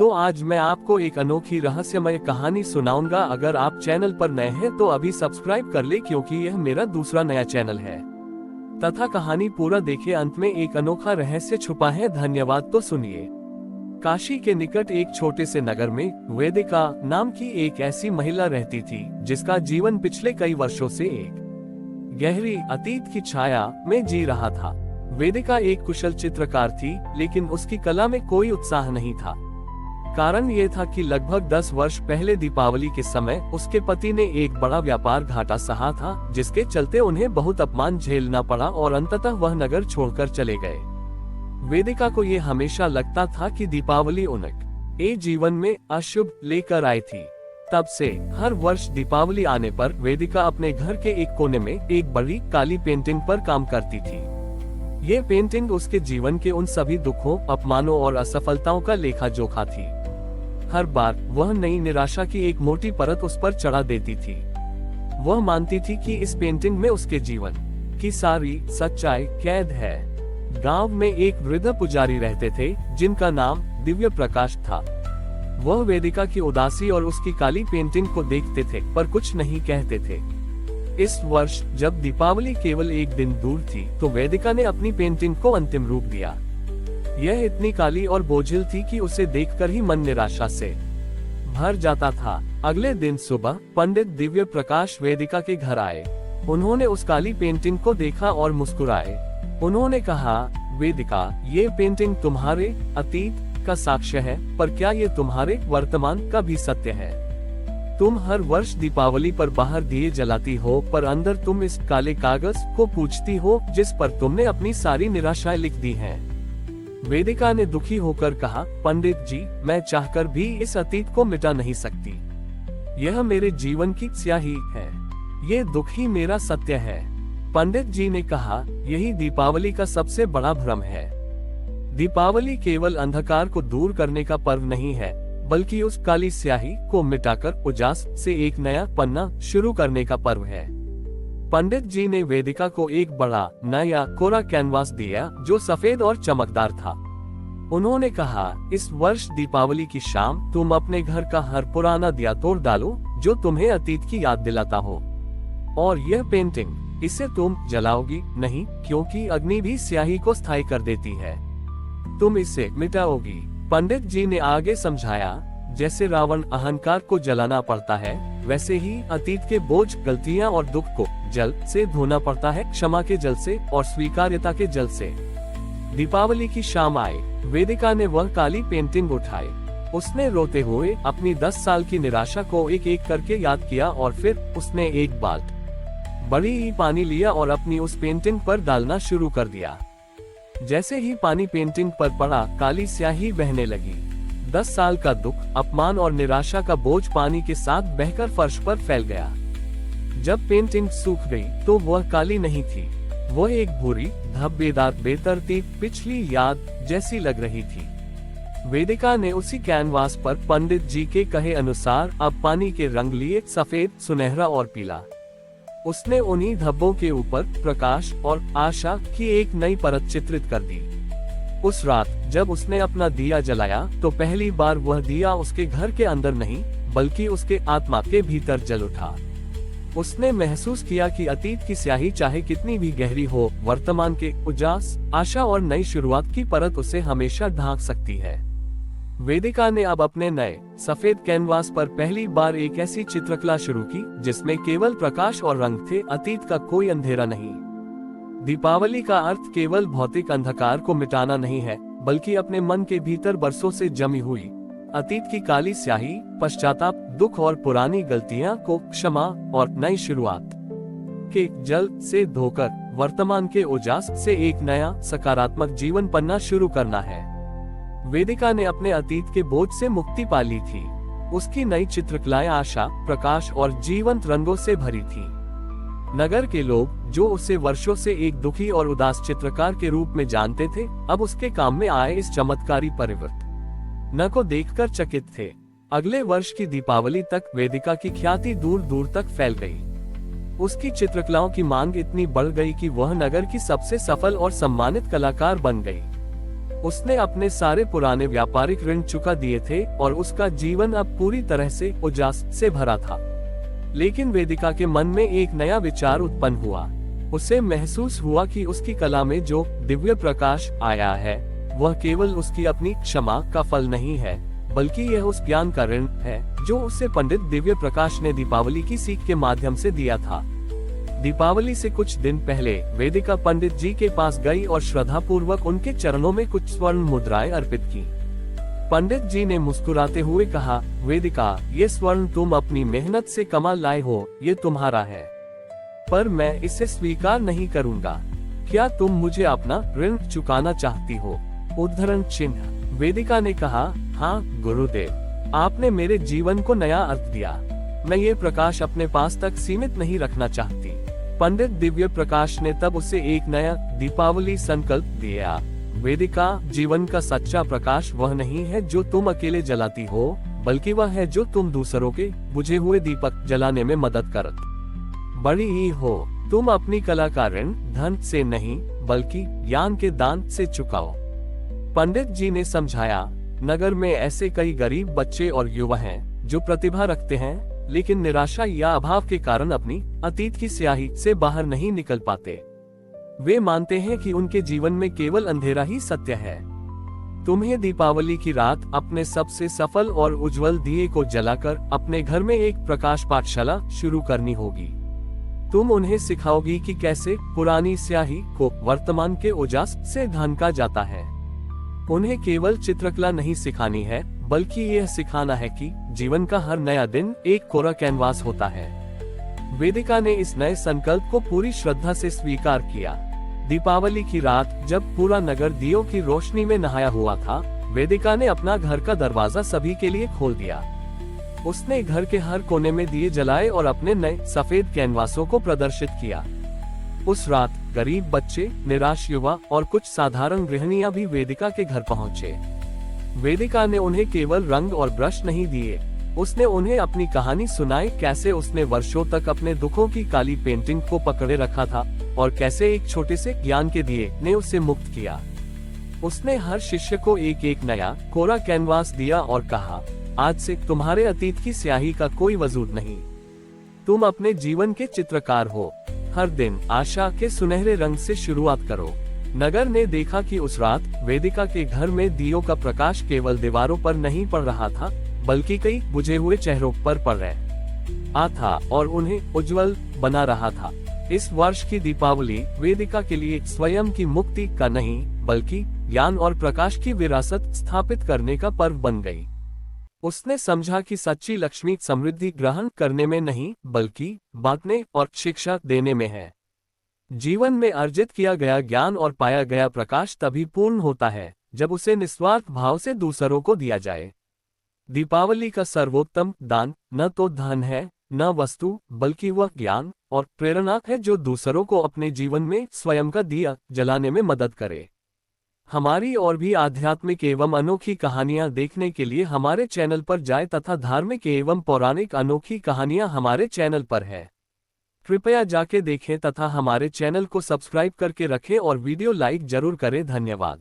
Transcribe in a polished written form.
तो आज मैं आपको एक अनोखी रहस्यमय कहानी सुनाऊंगा। अगर आप चैनल पर नए हैं तो अभी सब्सक्राइब कर ले, क्योंकि यह मेरा दूसरा नया चैनल है। तथा कहानी पूरा देखे, अंत में एक अनोखा रहस्य छुपा है। धन्यवाद। तो सुनिए। काशी के निकट एक छोटे से नगर में वेदिका नाम की एक ऐसी महिला रहती थी, जिसका जीवन पिछले कई वर्षों से एक गहरी अतीत की छाया में जी रहा था। वेदिका एक कुशल चित्रकार थी, लेकिन उसकी कला में कोई उत्साह नहीं था। कारण ये था कि लगभग 10 वर्ष पहले दीपावली के समय उसके पति ने एक बड़ा व्यापार घाटा सहा था, जिसके चलते उन्हें बहुत अपमान झेलना पड़ा और अंततः वह नगर छोड़कर चले गए। वेदिका को ये हमेशा लगता था कि दीपावली उनके जीवन में अशुभ लेकर आई थी। तब से हर वर्ष दीपावली आने पर वेदिका अपने घर के एक कोने में एक बड़ी काली पेंटिंग पर काम करती थी। ये पेंटिंग उसके जीवन के उन सभी दुखों, अपमानों और असफलताओं का लेखा जोखा थी। हर बार वह नई निराशा की एक मोटी परत उस पर चढ़ा देती थी। वह मानती थी कि इस पेंटिंग में उसके जीवन की सारी सच्चाई कैद है। गांव में एक वृद्ध पुजारी रहते थे, जिनका नाम दिव्य प्रकाश था। वह वेदिका की उदासी और उसकी काली पेंटिंग को देखते थे, पर कुछ नहीं कहते थे। इस वर्ष जब दीपावली केवल एक दिन दूर थी, तो वेदिका ने अपनी पेंटिंग को अंतिम रूप दिया। यह इतनी काली और बोझिल थी कि उसे देखकर ही मन निराशा से भर जाता था। अगले दिन सुबह पंडित दिव्य प्रकाश वेदिका के घर आए। उन्होंने उस काली पेंटिंग को देखा और मुस्कुराए। उन्होंने कहा, वेदिका, ये पेंटिंग तुम्हारे अतीत का साक्ष्य है, पर क्या ये तुम्हारे वर्तमान का भी सत्य है? तुम हर वर्ष दीपावली पर बाहर दिए जलाती हो, पर अंदर तुम इस काले कागज को पूछती हो, जिस पर तुमने अपनी सारी निराशाएं लिख दी हैं। वेदिका ने दुखी होकर कहा, पंडित जी, मैं चाहकर भी इस अतीत को मिटा नहीं सकती। यह मेरे जीवन की स्याही है। ये दुख ही मेरा सत्य है। पंडित जी ने कहा, यही दीपावली का सबसे बड़ा भ्रम है। दीपावली केवल अंधकार को दूर करने का पर्व नहीं है, बल्कि उस काली स्याही को मिटाकर उजास से एक नया पन्ना शुरू करने का पर्व है। पंडित जी ने वेदिका को एक बड़ा नया कोरा कैनवास दिया, जो सफेद और चमकदार था। उन्होंने कहा, इस वर्ष दीपावली की शाम तुम अपने घर का हर पुराना दिया तोड़ डालो, जो तुम्हें अतीत की याद दिलाता हो। और यह पेंटिंग, इसे तुम जलाओगी नहीं, क्योंकि अग्नि भी स्याही को स्थायी कर देती है। तुम इसे मिटाओगी। पंडित जी ने आगे समझाया, जैसे रावण अहंकार को जलाना पड़ता है, वैसे ही अतीत के बोझ, गलतियां और दुख को जल से धोना पड़ता है, क्षमा के जल से और स्वीकार्यता के जल से। दीपावली की शाम आई। वेदिका ने वह काली पेंटिंग उठाई। उसने रोते हुए अपनी 10 साल की निराशा को एक एक करके याद किया, और फिर उसने एक बाल्टी बड़ी ही पानी लिया और अपनी उस पेंटिंग पर डालना शुरू कर दिया। जैसे ही पानी पेंटिंग पर पड़ा, काली स्याही बहने लगी। 10 साल का दुख, अपमान और निराशा का बोझ पानी के साथ बहकर फर्श पर फैल गया। जब पेंटिंग सूख गई, तो वह काली नहीं थी। वह एक बुरी, धब्बेदार, बेतरतीब पिछली याद जैसी लग रही थी। वेदिका ने उसी कैनवास पर पंडित जी के कहे अनुसार अब पानी के रंग लिए, सफेद, सुनहरा और पीला। उसने उन्हीं धब्बों के ऊपर प्रकाश और आशा की एक नई परत चित्रित कर दी। उस रात जब उसने अपना दिया जलाया, तो पहली बार वह दिया उसके घर के अंदर नहीं, बल्कि उसके आत्मा के भीतर जल उठा। उसने महसूस किया कि अतीत की स्याही चाहे कितनी भी गहरी हो, वर्तमान के उजास, आशा और नई शुरुआत की परत उसे हमेशा ढांक सकती है। वेदिका ने अब अपने नए सफेद कैनवास पर पहली बार एक ऐसी चित्रकला शुरू की, जिसमें केवल प्रकाश और रंग थे, अतीत का कोई अंधेरा नहीं। दीपावली का अर्थ केवल भौतिक अंधकार को मिटाना नहीं है, बल्कि अपने मन के भीतर बरसों से जमी हुई अतीत की काली स्याही, पश्चाताप, दुख और पुरानी गलतियां को क्षमा और नई शुरुआत के जल से धोकर वर्तमान के उजास से एक नया सकारात्मक जीवन पन्ना शुरू करना है। वेदिका ने अपने अतीत के बोझ से मुक्ति पा ली थी। उसकी नई चित्रकलाएं आशा, प्रकाश और जीवंत रंगों से भरी थी। नगर के लोग, जो उसे वर्षों से एक दुखी और उदास चित्रकार के रूप में जानते थे, अब उसके काम में आए इस चमत्कारी परिवर्तन को देखकर चकित थे। अगले वर्ष की दीपावली तक वेदिका की ख्याति दूर दूर तक फैल गई। उसकी चित्रकलाओं की मांग इतनी बढ़ गई कि वह नगर की सबसे सफल और सम्मानित कलाकार बन गई। उसने अपने सारे पुराने व्यापारिक ऋण चुका दिए थे और उसका जीवन अब पूरी तरह से उजास से भरा था। लेकिन वेदिका के मन में एक नया विचार उत्पन्न हुआ। उसे महसूस हुआ कि उसकी कला में जो दिव्य प्रकाश आया है वह केवल उसकी अपनी क्षमा का फल नहीं है, बल्कि यह उस ज्ञान का ऋण है जो उसे पंडित दिव्य प्रकाश ने दीपावली की सीख के माध्यम से दिया था। दीपावली से कुछ दिन पहले वेदिका पंडित जी के पास गई और श्रद्धा पूर्वक उनके चरणों में कुछ स्वर्ण मुद्राएं अर्पित की। पंडित जी ने मुस्कुराते हुए कहा, वेदिका, ये स्वर्ण तुम अपनी मेहनत से कमा लाए हो, ये तुम्हारा है, पर मैं इसे स्वीकार नहीं करूंगा। क्या तुम मुझे अपना ऋण चुकाना चाहती हो? उद्धरण चिन्ह। वेदिका ने कहा, हाँ गुरुदेव, आपने मेरे जीवन को नया अर्थ दिया। मैं ये प्रकाश अपने पास तक सीमित नहीं रखना चाहती। पंडित दिव्य प्रकाश ने तब उसे एक नया दीपावली संकल्प दिया। वेदिका, जीवन का सच्चा प्रकाश वह नहीं है जो तुम अकेले जलाती हो, बल्कि वह है जो तुम दूसरों के बुझे हुए दीपक जलाने में मदद करत बड़ी ही हो। तुम अपनी कला का ऋण धन से नहीं बल्कि ज्ञान के दान से चुकाओ। पंडित जी ने समझाया, नगर में ऐसे कई गरीब बच्चे और युवा हैं जो प्रतिभा रखते हैं, लेकिन निराशा या अभाव के कारण अपनी अतीत की स्याही से बाहर नहीं निकल पाते। वे मानते हैं कि उनके जीवन में केवल अंधेरा ही सत्य है। तुम्हें दीपावली की रात अपने सबसे सफल और उज्जवल दिए को जलाकर अपने घर में एक प्रकाश पाठशाला शुरू करनी होगी। तुम उन्हें सिखाओगी कि कैसे पुरानी स्याही को वर्तमान के उजास से ढांका जाता है। उन्हें केवल चित्रकला नहीं सिखानी है, बल्कि यह सिखाना है कि जीवन का हर नया दिन एक कोरा कैनवास होता है। वेदिका ने इस नए संकल्प को पूरी श्रद्धा से स्वीकार किया। दीपावली की रात जब पूरा नगर दियों की रोशनी में नहाया हुआ था, वेदिका ने अपना घर का दरवाजा सभी के लिए खोल दिया। उसने घर के हर कोने में दिए जलाए और अपने नए सफेद कैनवासों को प्रदर्शित किया। उस रात गरीब बच्चे, निराश युवा और कुछ साधारण गृहिणियां भी वेदिका के घर पहुंचे। वेदिका ने उन्हें केवल रंग और ब्रश नहीं दिए, उसने उन्हें अपनी कहानी सुनाई, कैसे उसने वर्षों तक अपने दुखों की काली पेंटिंग को पकड़े रखा था और कैसे एक छोटे से ज्ञान के दिए ने उसे मुक्त किया। उसने हर शिष्य को एक एक नया कोरा कैनवास दिया और कहा, आज से तुम्हारे अतीत की स्याही का कोई वजूद नहीं। तुम अपने जीवन के चित्रकार हो। हर दिन आशा के सुनहरे रंग से शुरुआत करो। नगर ने देखा कि उस रात वेदिका के घर में दियों का प्रकाश केवल दीवारों पर नहीं पड़ रहा था, बल्कि कई बुझे हुए चेहरों पर पड़ रहा था और उन्हें उज्जवल बना रहा था। इस वर्ष की दीपावली वेदिका के लिए स्वयं की मुक्ति का नहीं, बल्कि ज्ञान और प्रकाश की विरासत स्थापित करने का पर्व बन गई। उसने समझा कि सच्ची लक्ष्मी समृद्धि ग्रहण करने में नहीं, बल्कि बांटने और शिक्षा देने में है। जीवन में अर्जित किया गया ज्ञान और पाया गया प्रकाश तभी पूर्ण होता है जब उसे निस्वार्थ भाव से दूसरों को दिया जाए। दीपावली का सर्वोत्तम दान न तो धन है, न वस्तु, बल्कि वह ज्ञान और प्रेरणा है जो दूसरों को अपने जीवन में स्वयं का दिया जलाने में मदद करे। हमारी और भी आध्यात्मिक एवं अनोखी कहानियां देखने के लिए हमारे चैनल पर जाएं तथा धार्मिक एवं पौराणिक अनोखी कहानियां हमारे चैनल पर है। कृपया जाके देखें तथा हमारे चैनल को सब्सक्राइब करके रखें और वीडियो लाइक जरूर करें। धन्यवाद।